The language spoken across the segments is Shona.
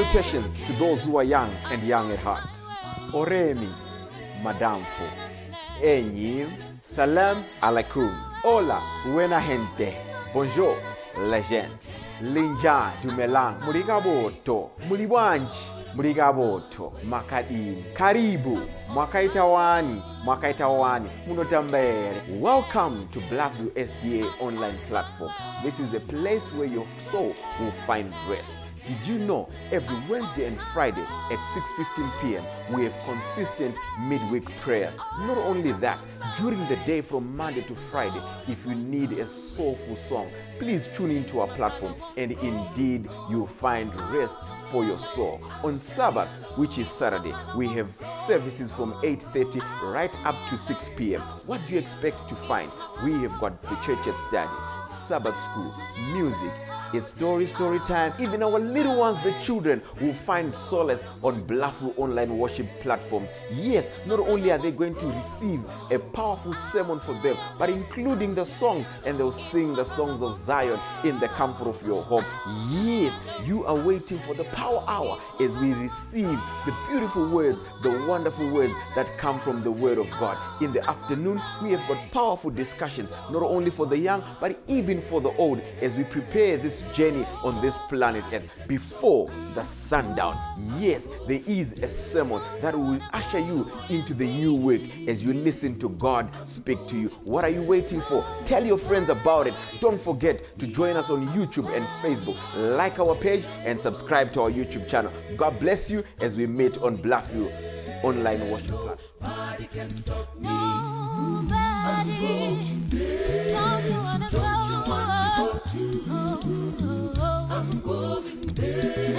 Salutations to those who are young and young at heart. Oremi, Madamfo, Enyim, Salam alaikum. Hola, buena gente. Bonjour, legend. Linja, Dumelang, Murigaboto, Muliwanji, Murigaboto, Makadin, Karibu, Mwakaitawani, Munotambere. Welcome to Blackview SDA online platform. This is a place where your soul will find rest. Did you know every Wednesday and Friday at 6:15 p.m. we have consistent midweek prayers? Not only that, during the day from Monday to Friday, if you need a soulful song, please tune into our platform and indeed you'll find rest for your soul. On Sabbath, which is Saturday, we have services from 8:30 right up to 6 p.m. What do you expect to find? We have got the church at study, Sabbath school, music, it's story time. Even our little ones, the children, will find solace on Blackview online worship platforms. Yes, not only are they going to receive a powerful sermon for them, but including the songs, and they'll sing the songs of Zion in the comfort of your home. Yes, you are waiting for the power hour as we receive the beautiful words, the wonderful words that come from the Word of God. In the afternoon, we have got powerful discussions, not only for the young, but even for the old, as we prepare this journey on this planet Earth before the sundown. Yes, there is a sermon that will usher you into the new week as you listen to God speak to you. What are you waiting for? Tell your friends about it. Don't forget to join us on YouTube and Facebook. Like our page and subscribe to our YouTube channel. God bless you as we meet on Blackview online worship platform. I'm going there.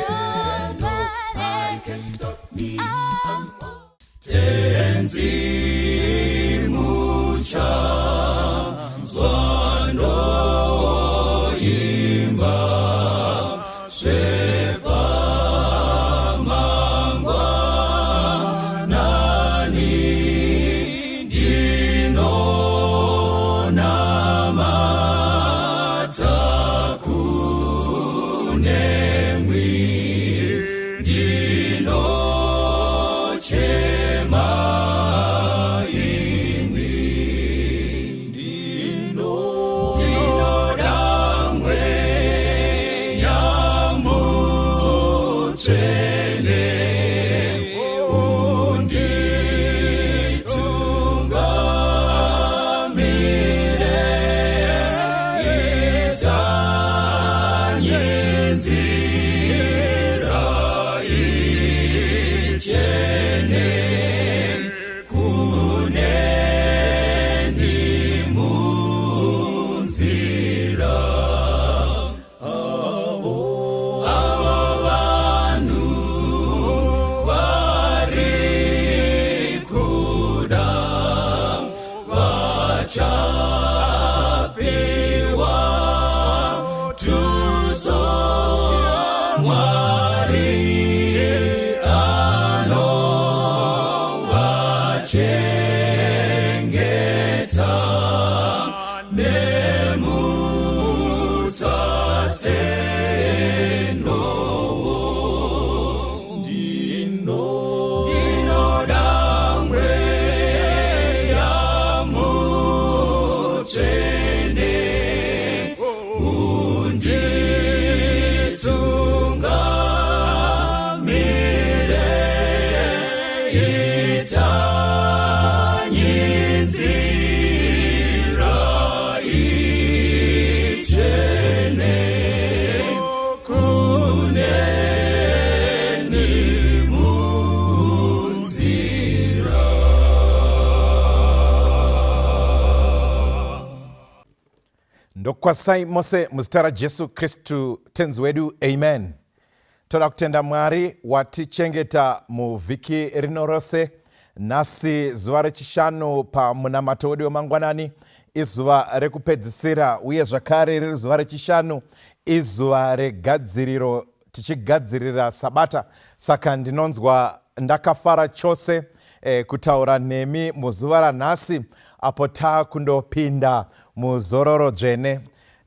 Nobody can stop me. Tenzi mucha zwano imba shepa mangwa nani dino namata Kwasai mose mustara Jesu Kristu tenzi wedu, amen. Toda kutenda mwari watichengeta mu viki rinorose nasi zuva rechishanu pa munamato wedu wemangwanani, izuva rekupedzisira uye zvakare riri zuva rechishanu izuva regadziriro, tichigadzirira sabata. Saka ndinonzwa ndakafara chose kutaura nemi muzuva ranhasi apo takundopinda muzororo dzvene.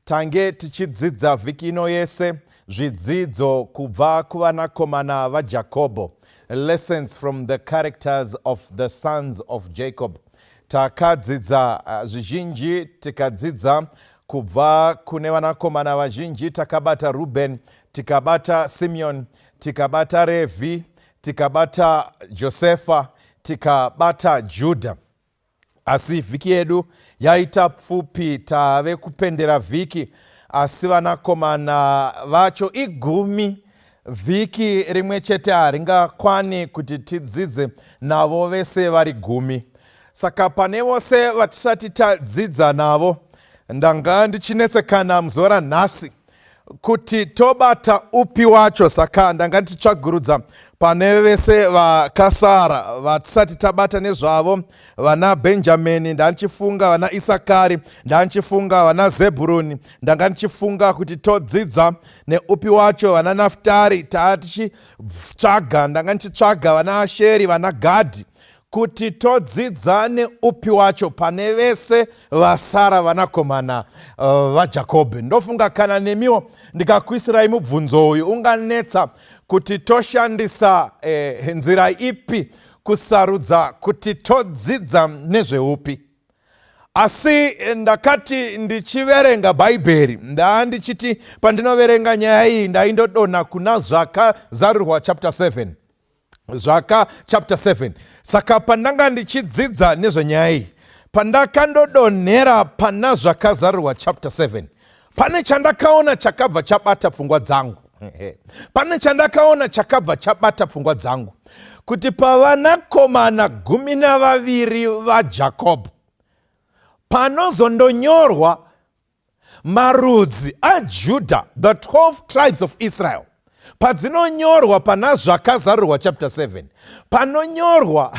Tange tichidzidza viki ino yese zvidzidzo kubva kuvanakomana vaJakobho, lessons from the characters of the sons of Jacob. Takadzidza zvizhinji, tikadzidza kubva kune vanakomana vazhinji. Takabata Ruben, tikabata Simeon, tikabata Revi, tikabata Josefa, tikabata Judha. Asi vhiki yedu yaita pfupi, tave kupendera vhiki, asi vanakomana vacho 10. Vhiki rimwe chete haringakwani kuti tidzidze navo vese vari 10. Saka pane vose vatisati tadzidza navo, ndanga ndichinetsekana muzuva ranhasi kuti tobata upi wacho. Saka ndanga ndichitsvagurudza pane vese vakasara vatisati tabata nezvavo, vana Benjamini ndandichifunga, vana Isakari ndandichifunga, vana Zebhuruni ndanga ndichifunga kuti todzidza neupi wacho, vana Naftari tichitsvaga, ndanga ndichitsvaga vana Asheri, vana Gadhi, kuti todzidza neupi wacho pane vese vasara vanakomana vaJakobho. Ndofunga kana nemiwo ndikakuisirai mubvunzo uyu unganetsa kuti toshandisa nzira ipi kusarudza kuti todzidza nezveupi. Asi ndakati ndichiverenga bhaibheri ndandichiti pandinoverenga nyaya iyi ndaindodona kuna zvakazarirwa chapter 7. Zvaka chapter 7. Saka pandanga ndichidzidza nezvenyaya iyi, pandakandodonhera pana zvakazarirwa chapter 7, pane chandakaona chakabva chabata pfungwa dzangu. Pane chandakaona chakabva chabata pfungwa dzangu, kuti pavanakomana 12 vaJakobho panozondonyorwa marudzi aJudha, the 12 tribes of Israel. Padzinonyorwa pana zvakazarirwa chapter 7, panonyorwa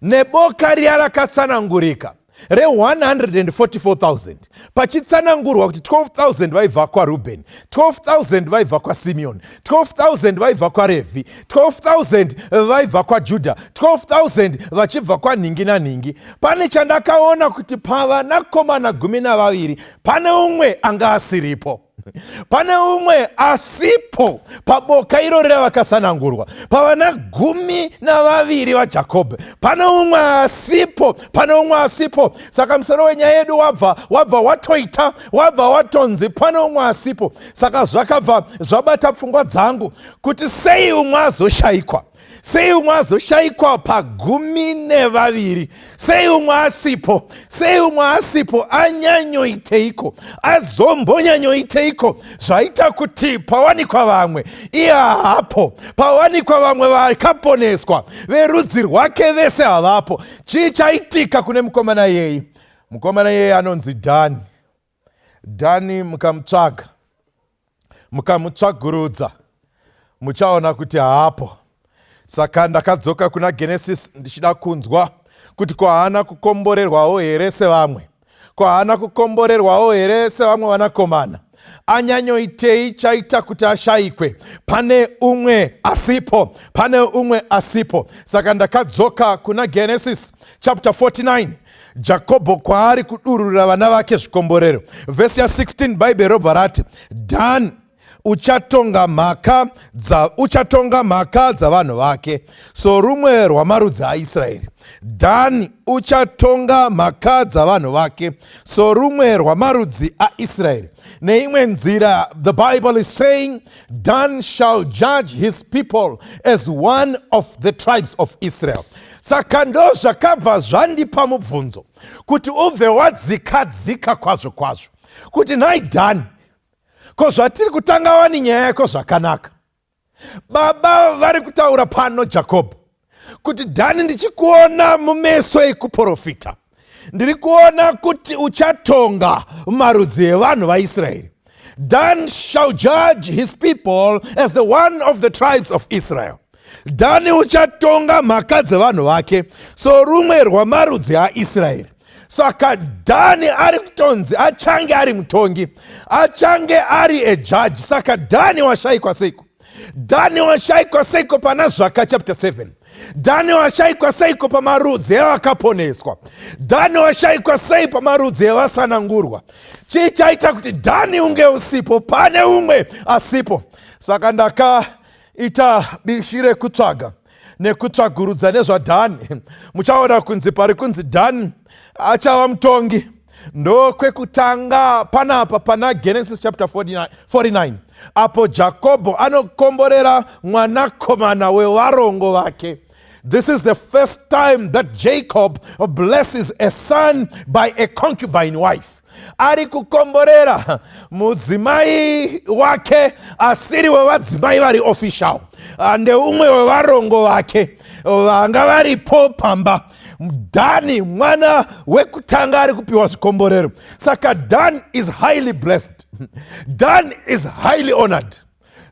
neboka riya rakatsanangurika re144,000, pachitsanangurwa kuti 12,000 vaibva kwaRubheni, 12,000 vaibva kwaSimeoni, 12,000 vaibva kwaRevhi, 12,000 vaibva kwaJudha, 12,000 vachibva kwanhingi nanhingi. Pane chandakaona kuti pavanakomana 12 pane umwe anga asiripo. Pane umwe asipo paboka irori ravakasanangurwa. Pavana 12 vaJakobho pane umwe asipo, pane umwe asipo. Saka musoro wenyaya yedu wabva watoita, wabva watonzi pane umwe asipo. Saka zvakabva zvabata pfungwa dzangu kuti sei umwe azoshayikwa, sei umwe azoshayikwa pa12, sei umwe asipo, sei umwe asipo, anyanyoiteiko, azombonyanyoiteiko zvaita kuti pawanikwa vamwe iye hapo, pawanikwa vamwe vakaponeswa verudzi rwake vese havapo. Chii chaitika kune mukomana yeyi? Mukomana yeyi anonzi Dhani. Dhani mukamutsvaga, mukamutsvagurudza, muchaona kuti haapo. Saka ndakadzoka kuna Genesis ndichida kunzwa kuti ko haana kukomborerwawo here sevamwe, ko haana kukomborerwawo here sevamwe vanakomana. Anyanyoitei chaita kuti ashayikwe? Pane umwe asipo, pane umwe asipo. Saka ndakadzoka kuna Genesis chapter 49. Jakobho kwaari kudururira vana vake zvikomborero. Verse ya 16 Bible robva rati, Dan uchatonga mhaka dzavanhu vake sorumwe rwamarudzi aIsraeri. Dhani uchatonga mhaka dzavanhu vake sorumwe rwamarudzi aIsraeri. Neimwe nzira, the Bible is saying, Dan shall judge his people as one of the tribes of Israel. Saka ndo zvakabva zvandipa mubvunzo kuti ubve wadzika kwazvo kwazvo kuti nhai Dhani, ko zvatiri kutanga wani nyaya yako zvakanaka. Baba vari kutaura pano Jakobho kuti Dhani, ndichikuona mumeso ekuprofita, ndiri kuona kuti uchatonga marudzi evanhu vaIsraeri. Dan shall judge his people as the one of the tribes of Israel. Dhani uchatonga mhaka dzevanhu vake sorumwe rwamarudzi aIsraeri. Saka Dhani ari kutonzi achange ari mutongi, achange ari ejaji. Saka Dhani washayikwa seiko? Dhani washayikwa seiko pana Zvaka chapter 7? Dhani washayikwa sei pamarudzi evakaponeswa. Dhani washayikwa sei pamarudzi evasanangurwa. Chii chaita kuti Dhani unge usipo, pane umwe asipo. Saka ndakaita bishi rekutsvaga nekutsvagurudza nezvaDhani. Muchaona kunzi pari kunzi Dhani achava mutongi. Ndokwekutanga panapa pana Genesis chapter 49. Apo Jakobho anokomborera mwanakomana wevarongo vake. This is the first time that Jacob blesses a son by a concubine wife. Ari kukomborera mudzimai wake asiri wevadzimai vari official. Ande umwe wevarongo vake vanga varipo pamba. Dhani mwana wekutanga ari kupiwa zvikomborero. Saka Dan is highly blessed. Dan is highly honored.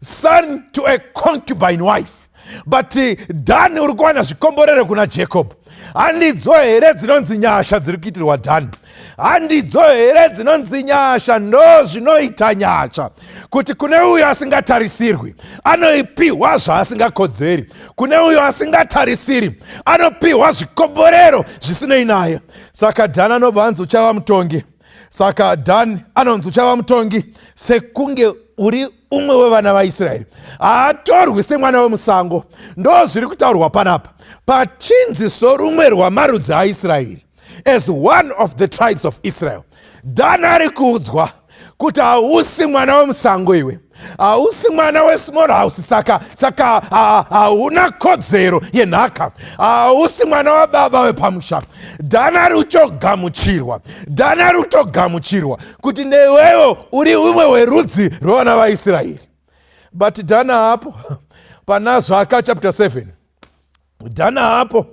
Son to a concubine wife. But Dan uri kuwana zvikomborero kuna Jacob. Handidzo here dzinonzi nyasha dziri kuitirwa Dhani. Handidzo here dzinonzi nyasha ndo zvinoita nyasha. Kuti kune uyo asingatarisirwi anoipiwa zvaasingakodzeri. Kune uyo asingatarisiri anopiwa zvikomborero zvisinei naye. Saka Dhani anobva anzi uchava mutongi. Saka Dhani anonzi uchava mutongi sekunge uri umwe wevana vaIsraeri. Haatorwi semwana wemusango. Ndo zviri kutaurwa panapa. Pachinzi sorumwe rwamarudzi aIsraeri, as one of the tribes of Israel. Dhani ari kuudzwa kuti hausi mwana wemusango iwe. Hausi mwana wesmall house. Saka hauna kodzero yenhaka. Hausi mwana wababa wepamusha. Dhani ari kutogamuchirwa. Dhani ari kutogamuchirwa kuti newewo uri umwe werudzi rwevana vaIsraeri. But Dhani hapo pana Zvaka chapter 7. Dhani hapo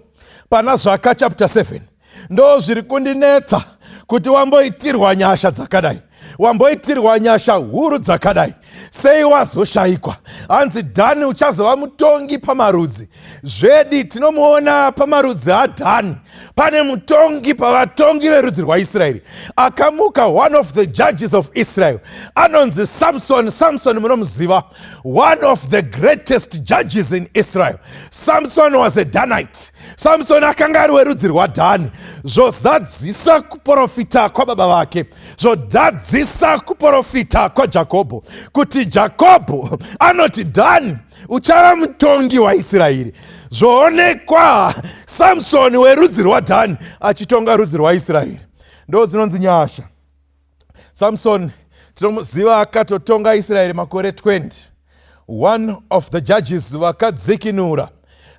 pana Zvaka chapter 7. Ndo zviri kundinetsa kuti wamboitirwa nyasha dzakadai. Wamboitirwa nyasha huru dzakadai. Sei wazoshayikwa. Hanzi Dhani uchazova mutongi pamarudzi. Zvedi tinomuona pamarudzi aDhani. Pane mutongi pavatongi verudzi rwaIsraeri. Akamuka one of the judges of Israel. Anonzi Samson. Samson munomuziva. One of the greatest judges in Israel. Samson was a Danite. Samson akanga ari werudzi rwaDhani. Zvozadzisa kuprofita kwababa vake. Zvodadzisa kuprofita kwaJakobho. Kuti Jakobho anoti Dhani uchava mutongi waIsraeri. Zvoonekwa Samson werudzi rwaDhani achitonga rudzi rwaIsraeri. Ndo dzinonzi nyasha. Samson tinomuziva akatotonga Israeri makore 20. One of the judges vakadzikinura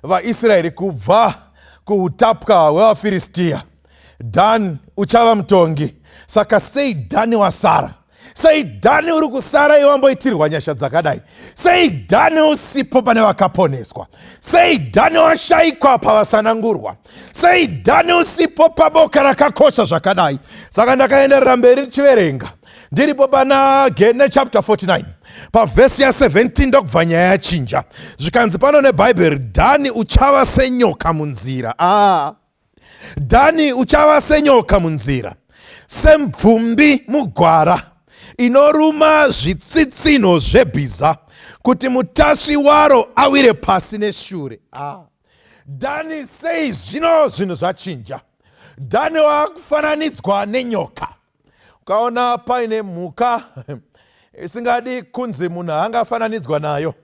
vaIsraeri kubva kuutapwa hwevaFiristia. Dhani uchava mutongi. Saka sei Dhani wasara? Sei Dhani uri kusara iwamboitirwa nyasha dzakadai? Sei Dhani usipo pane vakaponeswa? Sei Dhani washayikwa pavasanangurwa? Sei Dhani usipo paboka rakakosha zvakadai? Saka ndakaenderera mberi ndichiverenga. Ndiripo pana Gene chapter 49. Pavhesi ya 17 ndokubva nyaya yachinja. Zvikanzi pano neBhaibheri, Dhani uchava senyoka munzira. Dhani uchava senyoka munzira, semvumbi mugwara, inoruma zvitsitsino zvebhiza, kuti mutasvi waro awire pasi neshure. Dhani sei zvino zvinhu zvachinja. Dhani wakufananidzwa nenyoka. Ukaona paine mhuka isingadi kunzi munhu angafananidzwa nayo.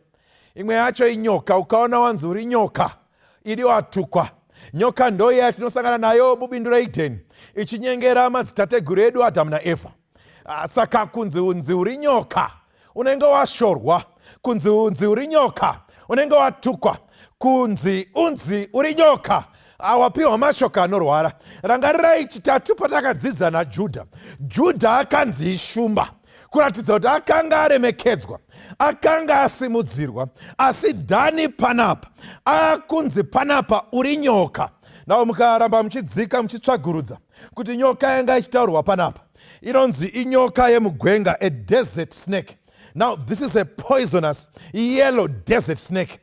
Imwe yacho inyoka. Ukaona wanzi uri nyoka, iri watukwa. Nyoka ndo iya tinosangana nayo mubindu reEdeni, ichinyengera madzitateguru edu Adamu naEvha. Saka kunzi unzi uri nyoka unenge washorwa. Kunzi unzi uri nyoka unenge watukwa. Kunzi unzi uri nyoka awapiwa mashoka anorwara. Rangarirai chitatu patakadzidza naJudha. Judha akanzi ishumba, kuratidza kuti akanga aremekedzwa, akanga asimudzirwa. Asi Dhani panapa akunzi panapa uri nyoka. Nawo mukaramba muchidzika muchitsvagurudza kuti nyoka yanga ichitaurwa panapa, inonzi inyoka yemugwenga, a desert snake. Now this is a poisonous yellow desert snake.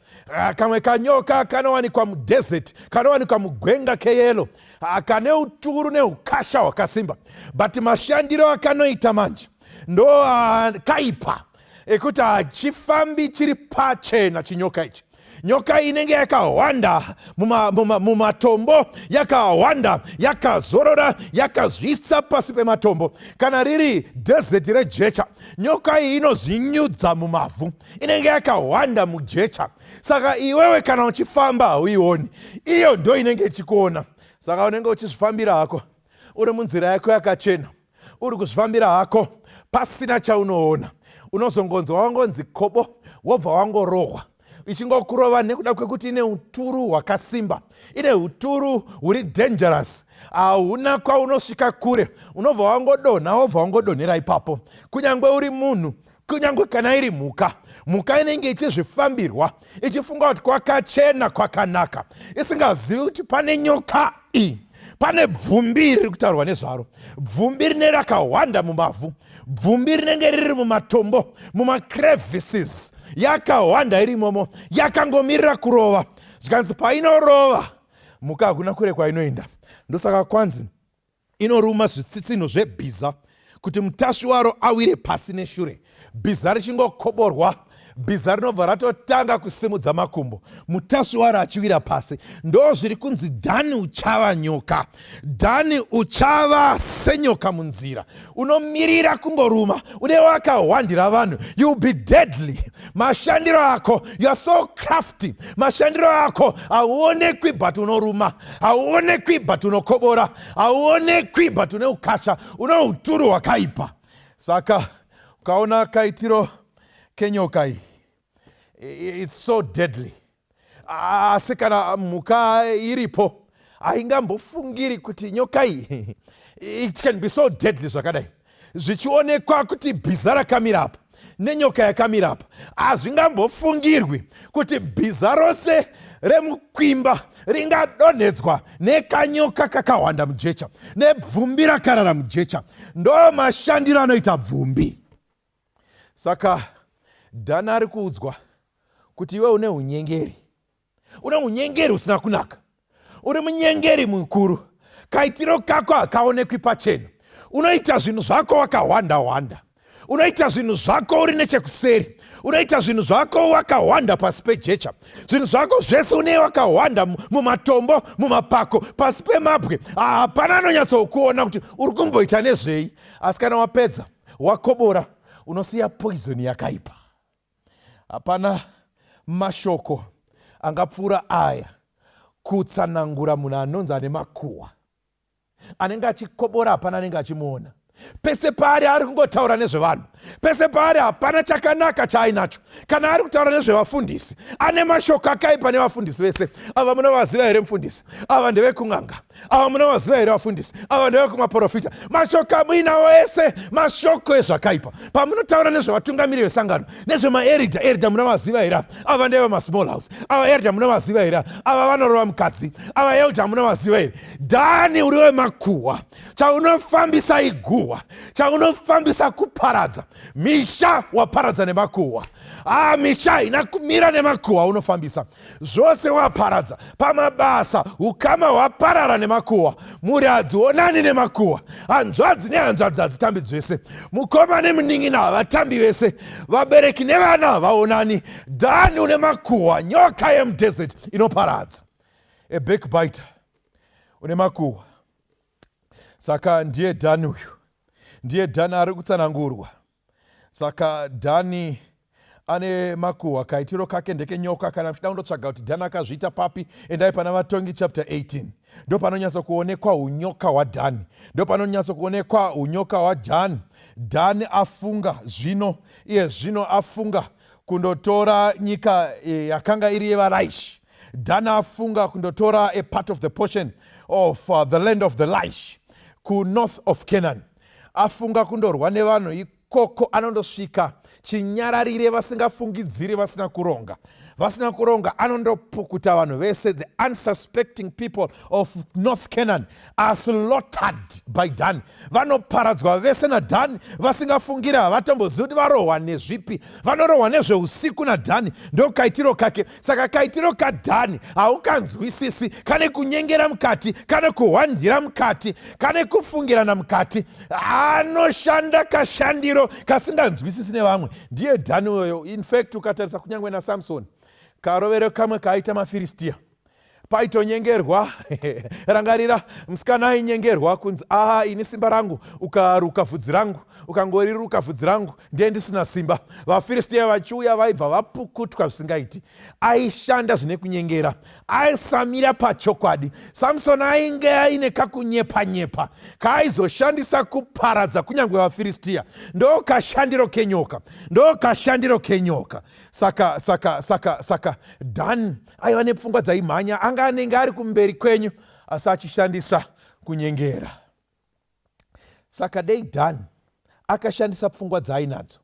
Kamwe kanyoka kanowanikwa mudesert, kanowanikwa mugwenga keyelo, kane uturu neukasha hwakasimba. But mashandiro akanoita manje ndo kaipa ekuti hachifambi chiri pachena chinyoka ichi. nyoka inenge yakawanda mumatombo, yakawanda, yakazorora, yakazvitsa pasi pematombo. Kana riri desert rejecha, nyoka iyi inozvinyudza mumavhu, inenge yakawanda mujecha. Saka iwewe kana uchifamba hauioni, iyo ndo inenge ichikuona. Saka unenge uchizvifambira hako uri munzira yako yakachena, uri kuzvifambira hako pasina chaunoona. Unozongonzwa wangonzi kobo, wobva wangorohwa. Ichingokurova nekuda kwekuti ine uturu hwakasimba, ine uturu huri dangerous. Hauna kwaunosvika kure, unobva wangodonha, wobva wangodonhera ipapo. Kunyangwe uri munhu, kunyangwe kana iri mhuka, mhuka inenge ichizvifambirwa, ichifunga kuti kwakachena, kwakanaka, isingazivi kuti pane nyoka iyi. Pane bvumbi riri kutaurwa nezvaro, bvumbi rine rakawanda mumavhu, bvumbi rinenge riri mumatombo, mumacrevices, yakawanda iri imomo, yakangomirira kurova. Zvikanzi painorova, mhuka hakuna kure kwainoenda. Ndosaka kwanzi inoruma zvitsitsino zvebhiza kuti mutasvi waro awire pasi neshure. Bhiza richingokoborwa, bhiza rinobva ratotanga kusimudza makumbo, mutasvi waro achiwira pasi. Ndo zviri kunzi Dhani uchava nyoka. Dhani uchava senyoka munzira, unomirira kungoruma, une wakawandira vanhu. You will be deadly. Mashandiro ako, you are so crafty. Mashandiro ako hauonekwi but unoruma, hauonekwi but unokobora, hauonekwi but une ukasha, une uturu hwakaipa. Saka ukaona kaitiro kenyoka iyi, it's so deadly. Asi kana mhuka iripo haingambofungiri kuti nyoka iyi it can be so deadly zvakadai. Zvichionekwa kuti bhiza rakamira apa nenyoka yakamira apa, hazvingambofungirwi kuti bhiza rose remukwimba ringadonhedzwa nekanyoka kakawanda mujecha, nebvumbi rakarara mujecha. Ndo mashandiro anoita bvumbi. Saka Dhani ari kuudzwa kuti iwe une unyengeri, une unyengeri usina kunaka, uri munyengeri mukuru. Kaitiro kako hakaonekwi pachena, unoita zvinhu zvako wakawanda-wanda, unoita zvinhu zvako uri nechekuseri, unoita zvinhu zvako wakawanda pasi pejecha, zvinhu zvako zvese une wakawanda mumatombo, mumapako, pasi pemabwe. Hapana anonyatsokuona kuti uri kumboita nezvei. Asi kana wapedza wakobora, unosiya poison yakaipa. Hapana mashoko angapfuura aya kutsanangura munhu anonzi ane makuhwa, anenge achikobora, hapana anenge achimuona. Pese paari ari kungotaura nezvevanhu, pese paari hapana chakanaka chaainacho. Kana ari kutaura nezvevafundisi, ane mashoko akaipa nevafundisi vese. Ava munovaziva here mufundisi? Ava ndevekung'anga. Ava munovaziva here vafundisi? Ava ndevekumaprofita. Mashoko amuinawo ese mashoko ezvakaipa. Pamunotaura nezvevatungamiri vesangano, nezvemaeridha, eridha munovaziva here? Ava ndevema-small house. Ava eridha munovaziva here? Ava vanorova mukadzi. Ava eridha munovaziva here? Dhani uri wemakuhwa, chaunofambisa iguhwa, chaunofambisa kuparadza. Misha waparadza nemakuhwa. Misha inakumira nemakuhwa unofambisa. Zvose waparadza. Pamabasa ukama hwaparara nemakuhwa. Muradzi onani nemakuhwa. Hanzvadzi nehanzvadzi hadzitambi zvese. Mukoma nemunin'ina havatambi vese. Vabereki nevana havaonani. Dhani une makuhwa, nyoka yemudesert inoparadza. A backbiter une makuhwa. Saka ndiye Dhani uyu, ndiye Dhani ari kutsanangurwa. Saka Dhani ane makuhwa. Kaitiro kake ndekenyoka. Kana mchida undotsvaga kuti Dhani akazviita papi, endai pana Vatongi chapter 18. Ndo panonyatso kuonekwa unyoka hwaDhani, ndo panonyatso kuonekwa unyoka hwaDhani. Dhani afunga zvino, iye zvino afunga kundotora nyika yakanga iri yevaRaishi. Dhani afunga kundotora a part of the portion of the land of the Laish, ku north of Canaan. Afunga kundorwa nevanhu ikoko, anondosvika chinyararire vasingafungidziri, vasina kuronga. Vasina kuronga anondopukuta vanhu vese. The unsuspecting people of North Canaan are slaughtered by Dhani. Vanoparadzwa vese naDhani, vasingafungira, havatombozivi kuti varohwa nezvipi. Vanorohwa nezveusiku naDhani. Ndo kaitiro kake. Saka kaitiro kaDhani haukanzwisisi. Kane kunyengera mukati, kane kuhwandira mukati, kane kufungirana mukati. Anoshanda kashandiro kasinganzwisisi nevamwe. Ndiye Dhani uyo. In fact, ukatarisa kunyangwe naSamsoni, karovero kamwe kaita mafiristia. Paitonyengerwa rangarira musikana ainyengerwa kunzi ini simba rangu, ukaruka vhudzi rangu, ukangoriruka vhudzi rangu ndiye ndisina simba. VaFiristia vachiuya vaibva vapukutwa zvisingaiti. Aishanda zvine kunyengera, aisamira pachokwadi. Samsoni ainge aine kakunyepa-nyepa kaaizoshandisa kuparadza kunyange vaFiristia. Ndo kashandiro kenyoka. Saka Dhani aiva nepfungwa dzaimhanya, anga anenge ari kumberi kwenyu asi achishandisa kunyengera. Saka dei Dhani akashandisa pfungwa dzaainadzo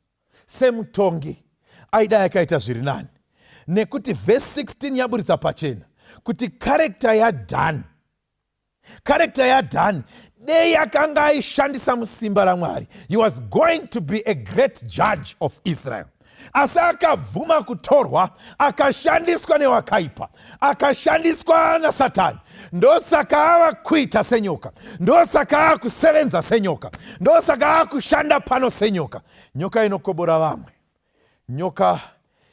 semutongi, aida yakaita zviri nani, nekuti vhesi 16 yaburitsa pachena kuti karekta yaDhani dei akanga aishandisa musimba raMwari. He was going to be a great judge of Israel. Asi akabvuma kutorwa, akashandiswa newakaipa, akashandiswa naSatani. Ndosaka ava kuita senyoka, ndosaka ava kusevenza senyoka, ndosaka ava kushanda pano senyoka. Nyoka inokobora vamwe, nyoka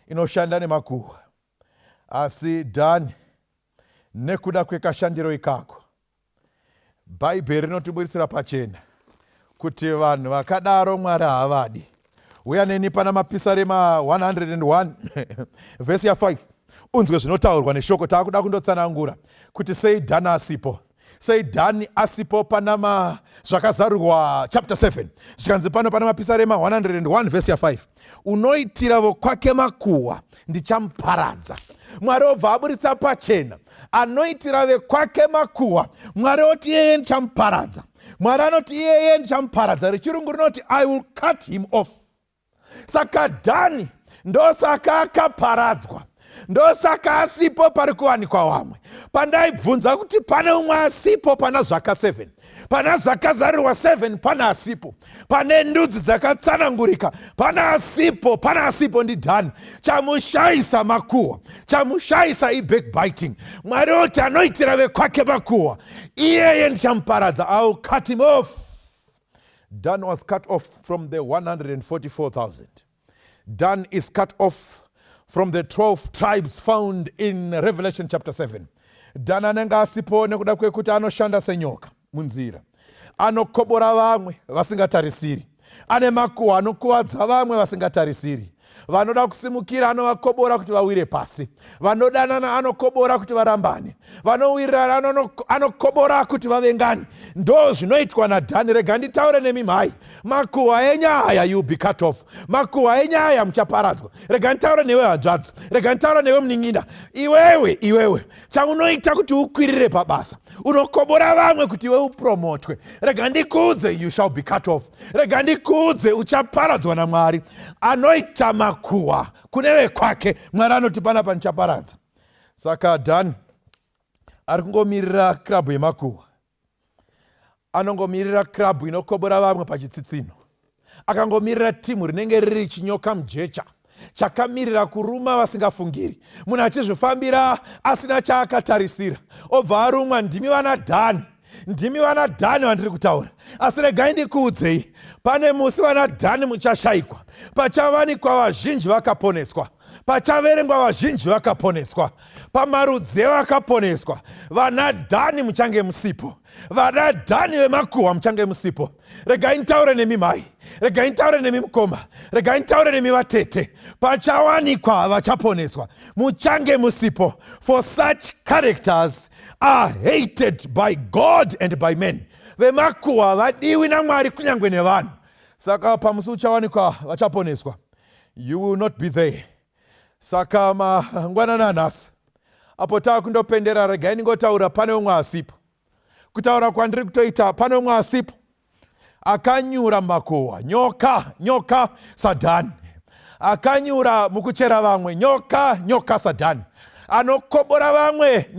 inoshanda nemakuhwa. Asi Dhani nekuda kwekashandiro ikako, Bhaibheri rinotiburisira pachena kuti vanhu vakadaro Mwari haavadi. Uya neni pana mapisarema 101 vhesi ya5 unzwe zvinotaurwa neshoko. Taakuda kundotsanangura kuti sei Dhani asipo. Sei Dhani asipo pana zvakazarurwa chapter 7. Zvikanzi pano pana mapisarema 101 vhesi ya5. Unoitira vokwake makuhwa ndichamuparadza. Mwari obva aburitsa pachena. Anoitira vekwake makuhwa, Mwari oti iyeye ndichamuparadza. Mwari anoti iyeye ndichamuparadza. Rechirungu rinoti I will cut him off. Saka Dhani ndosaka akaparadzwa, ndosaka asipo pari kuwanikwa vamwe. Pandaibvunza kuti pane umwe asipo pana zvaka 7, pana zvakazarirwa 7 pana asipo, pane ndudzi dzakatsanangurika pana asipo ndi Dhani. Chamushayisa makuhwa, chamushayisa backbiting. Mwari oti anoitira vekwake makuhwa, iyeye ndichamuparadza. I will cut him off. Dhani was cut off from the 144,000. Dhani is cut off from the 12 tribes found in Revelation chapter 7. Dhani anenge asipo nekuda kwekuti anoshanda senyoka munzira. Anokobora vamwe vasingatarisiri. Ane makuhwa anokuwadza vamwe vasingatarisiri. Vanoda kusimukira anovakobora kuti vawire pasi. Vanodanana anokobora kuti varambane. Vanowirirana anokobora kuti vavengane. Ndo zvinoitwa naDhani. Rega nditaure nemimhai. Makuhwa enyaya you be cut off. Makuhwa enyaya muchaparadzwa. Rega nditaure newe hanzvadzi. Rega nditaure newe munin'ina. Iwewe chaunoita kuti ukwirire pabasa, unokobora vamwe kuti iwe upromotwe. Rega ndikuudze, you shall be cut off. Rega ndikuudze, uchaparadzwa naMwari. Anoita makuhwa kune vekwake, Mwari anoti panapa ndichaparadza. Saka Dhani ari kungomirira krabhu yemakuhwa. Anongomirira krabhu inokobora vamwe pachitsitsino. Akangomirira timu rinenge riri chinyoka mujecha, chakamirira kuruma vasingafungiri. Munhu achizvifambira asina chaakatarisira, obva arumwa. Ndimi vanaDhani vandiri kutaura. Asi regai ndikuudzei, pane musi vanaDhani muchashayikwa. Pachavanikwa vazhinji vakaponeswa, pachaverengwa vazhinji vakaponeswa, pamarudzi vakaponeswa. VanaDhani muchange musipo, VanaDhani vemakuhwa muchange musipo. Regai nitaure nemimhai, regai nitaure nemimukoma, regai nitaure nemivatete. Pachawanikwa vachaponeswa, muchange musipo. For such characters are hated by God and by men. Vemakuhwa vadiwi naMwari kunyange nevanhu. Saka pamusi uchawanikwa vachaponeswa, you will not be there. Saka mangwanana nhasi apo taakundopendera, regai ningotaura pane umwe asipo. Kutaura kwandiri kutoita pane umwe asipo akanyura makuhwa, nyoka saDhani. Akanyura mukuchera vamwe, nyoka saDhani. Anokobora vamwe,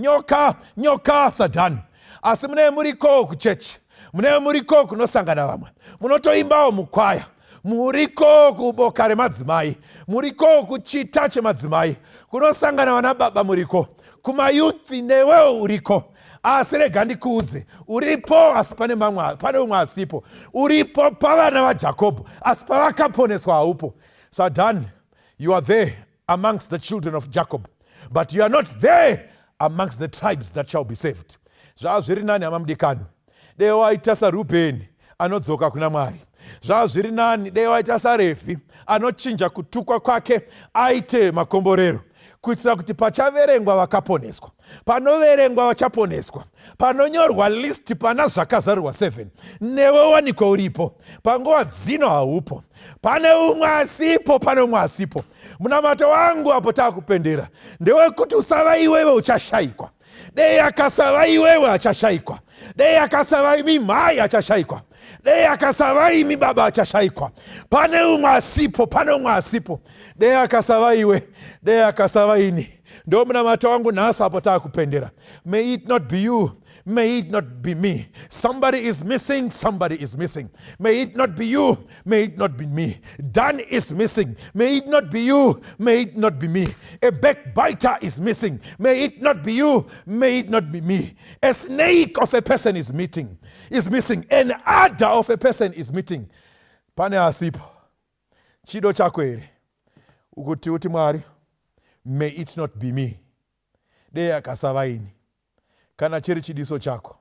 nyoka saDhani. Asi mune muriko kuchechi, mune muriko kunosangana vamwe, munotoimbawo mukwaya, muriko kuboka remadzimai, muriko kuchita chemadzimai, kunosangana vana baba muriko, kumayuthi newewo uriko. Asi rega ndikuudze, uripo asi pane umwe asipo. Uripo pavana vaJakobho asi pavakaponeswa haupo. SaDhani, you are there amongst the children of Jacob. but you are not there amongst the tribes that shall be saved. Zviri nani hamamudikani, dei waita saRubheni anodzoka kuna Mwari. Zviri nani dei waita saRevhi anochinja kutukwa kwake aite makomborero, kuitira kuti pachaverengwa vakaponeswa, panoverengwa vachaponeswa, panonyorwa listi pana zvakazarurwa 7, newe wanikwa uripo. Panguva dzino haupo, pane umwe asipo, pane umwe asipo. Munamato wangu apo taakupendera ndewekuti usava iwewe uchashayikwa. Dei akasava iwewe achashayikwa. Dei akasava imi mai achashayikwa. Dei akasava imi baba achashayikwa. Pane umwe asipo, pane umwe asipo. Dei akasava iwe, dei akasava ini. Ndo munamato wangu nhasi apo taakupendera. May it not be you. May it not be me. Somebody is missing. Somebody is missing. May it not be you. May it not be me. Dan is missing. May it not be you. May it not be me. A backbiter is missing. May it not be you. May it not be me. A snake of a person is missing. An adder of a person is missing. Pane asipo. Chido chako ere. Ukuti uti Mwari. May it not be me. Dei akasava ini. Kana chiri chidiso chako,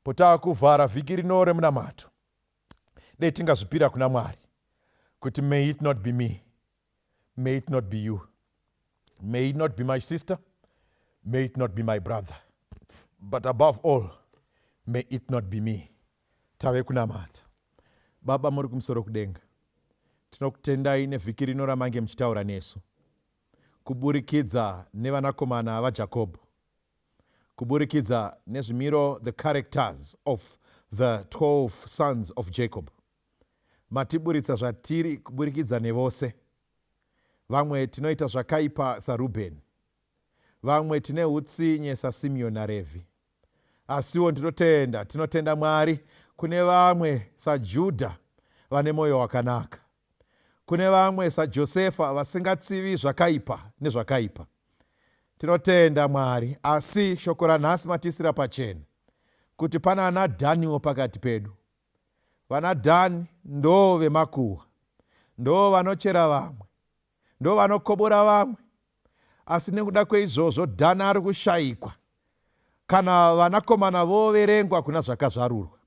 pota kuvhara vhiki rino remunamato, dei tingazvipira kuna Mwari kuti may it not be me, may it not be you, may it not be my sister, may it not be my brother, but above all, may it not be me. Tave kunamata. Baba muri kumusoro kudenga, tinokutendai nevhiki rino ramange muchitaura nesu, kuburikidza nevanakomana vaJakobho, kuburikidza nezvimiro, the characters of the 12 sons of Jacob. Matiburitsa zvatiri kuburikidza nevose. Vamwe tinoita zvakaipa saRubheni, vamwe tine utsinye saSimeoni naRevhi. Asiwo tinotenda Mwari kune vamwe saJudha vane mwoyo wakanaka, kune vamwe saJosefa vasingatsivi zvakaipa nezvakaipa. Tinotenda Mwari, asi shoko ranhasi matisira pachena kuti pana anaDhaniwo pakati pedu. VanaDhani ndo vemakuhwa, ndo vanochera vamwe, ndo vanokobora vamwe, asi nekuda kweizvozvo Dhani ari kushayikwa. Kana vanakomana voverengwa kuna zvakazvarurwa,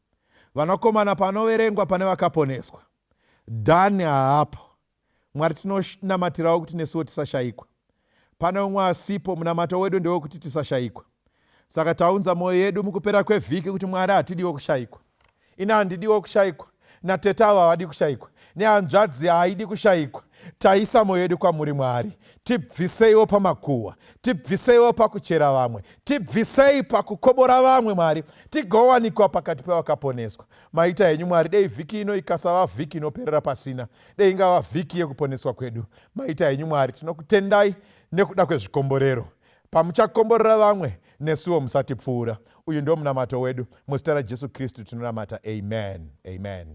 vanakomana panoverengwa pane vakaponeswa, Dhani haapo. Mwari tinonamatirawo kuti nesuwo tisashayikwa. Pane umwe asipo, munamato wedu ndewo kuti tisashayikwa. Saka taunza mwoyo yedu mukupera kwevhiki kuti Mwari hatidiwo kushayikwa. Ina handidiwo kushayikwa, natete ava havadi kushayikwa, nehanzvadzi haidi kushayikwa. Taisa mwoyo yedu kwamuri Mwari. Tibviseiwo pamakuhwa, tibviseiwo pakuchera vamwe, tibvisei pakukobora vamwe Mwari, tigowanikwa pakati pevakaponeswa. Maita henyu Mwari, dei vhiki ino ikasava vhiki inoperera pasina, dei ingava vhiki yekuponeswa kwedu. Maita henyu Mwari, tinokutendai nekuda kwezvikomborero. Pamuchakomborera vamwe, nesuwo musatipfuura. Uyu ndo munamato wedu, muzita raJesu Kristu tinonamata. Amen. Amen.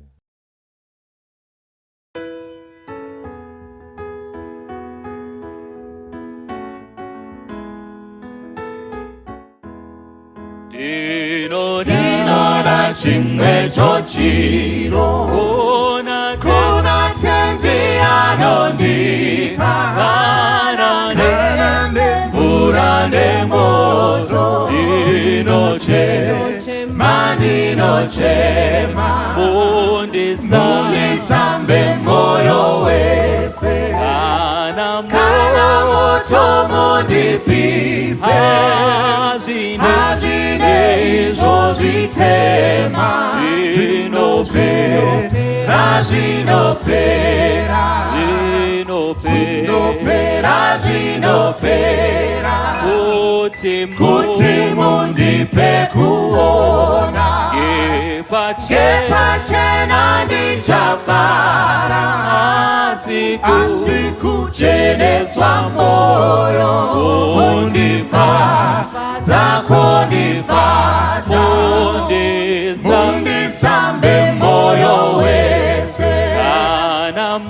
Tinoda chimwe chochiro kuna tenzi anondipa kana nemvura nemoto. Ndinochema mundisambe moyo wese, kana moto mundipise, hazvine izvo zvitema, zvinopera, kuti mundipe kuona, ngepachena ndichafara, asi kucheneswa moyo, kundifadza, mundisambe moyo wese,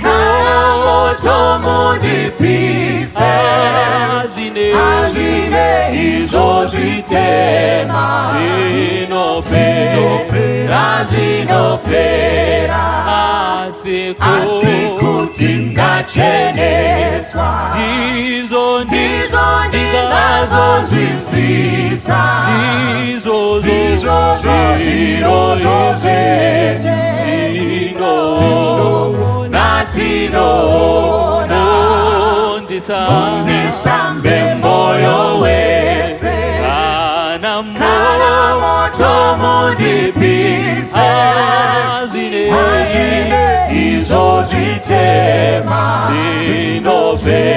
kana moto mundipise, hazvine izvo zvitema, zvinopera, asiku tingacheneswa ndizo ndingazozwisisa ndizo zviro zvose natinoona undisambe moyo wese kana moto mundipise azvine izvo zvitema zvinopera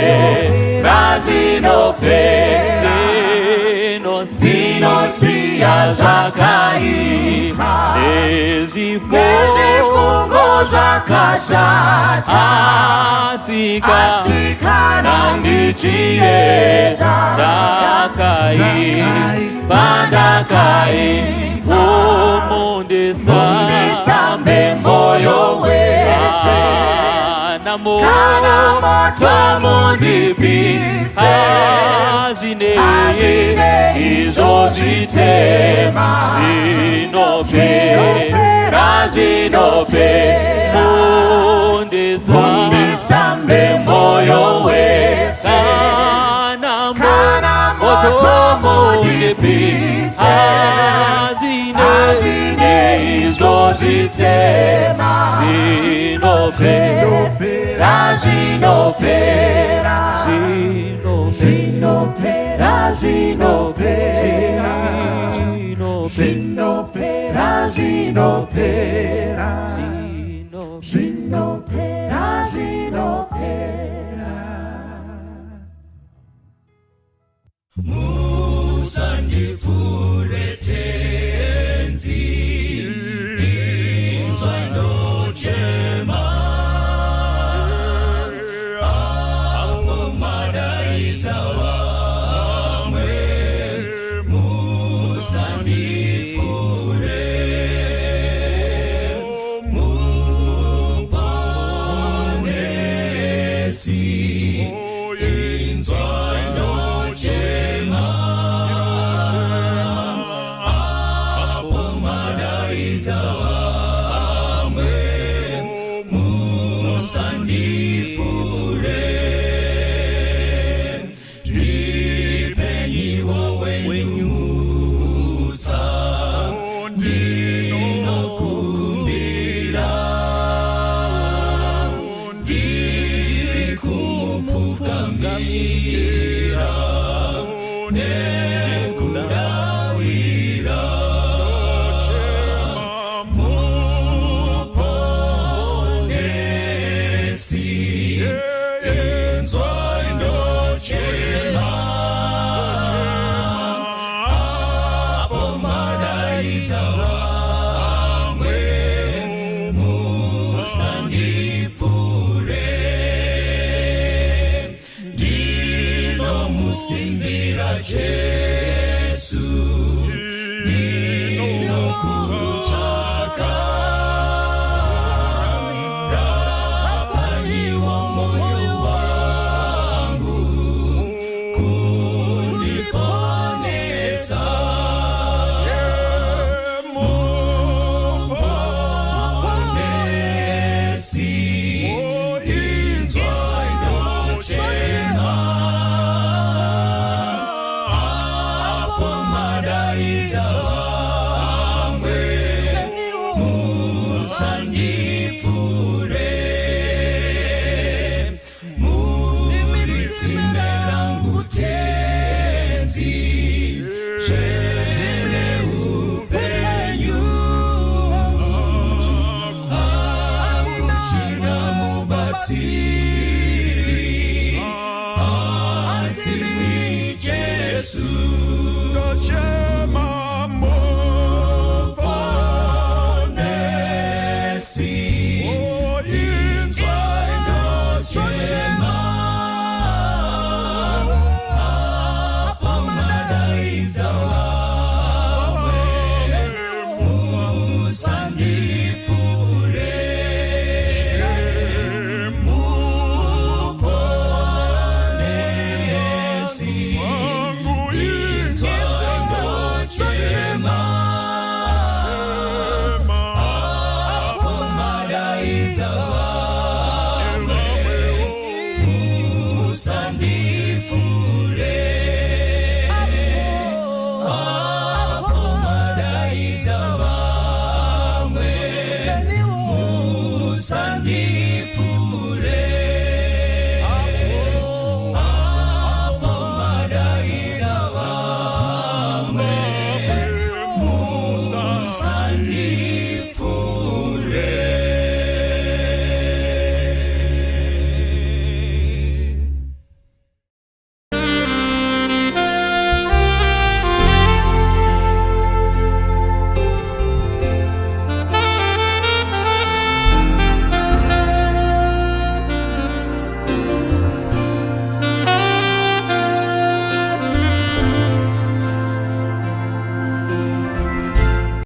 ndinosiya zvakaipa nezvifungo zvakashata asikana ndichiedza ndakaipa undisambe moyo wese kana moto mundipise azvine izvo zvitema zvinopera undisambe moyo wese kana moto mundipise azvine izvo zvitema zvinopera musandivhure tenzi inzwa ndochema apo madaidza vamwe musandivhure muponesi inzwa ndochema apo madaidza vamwe musandivhure ndipenyiwo wenyu mutsa ndinokumbira ndiri kupfugamira nekudawira muponesi inzwa ndochema apo madaidza vamwe musandivhure ndinomusimbira Jesu ndinokutsvaka rapanyiwa moyo wangu kundiponesa muponesi inzwa ndochema apo madaidza vamwe musandivhure muritsime rangu tenzi zvene upenyu akuchina mubatsiri asi Jesu muponesi inzwa ndochema apo madaidza vamwe musandivhure muponesi inzwa ndochema apo madaita vamwe musandifure apo madaita vamwe musandifure apo madaita vamwe musandifure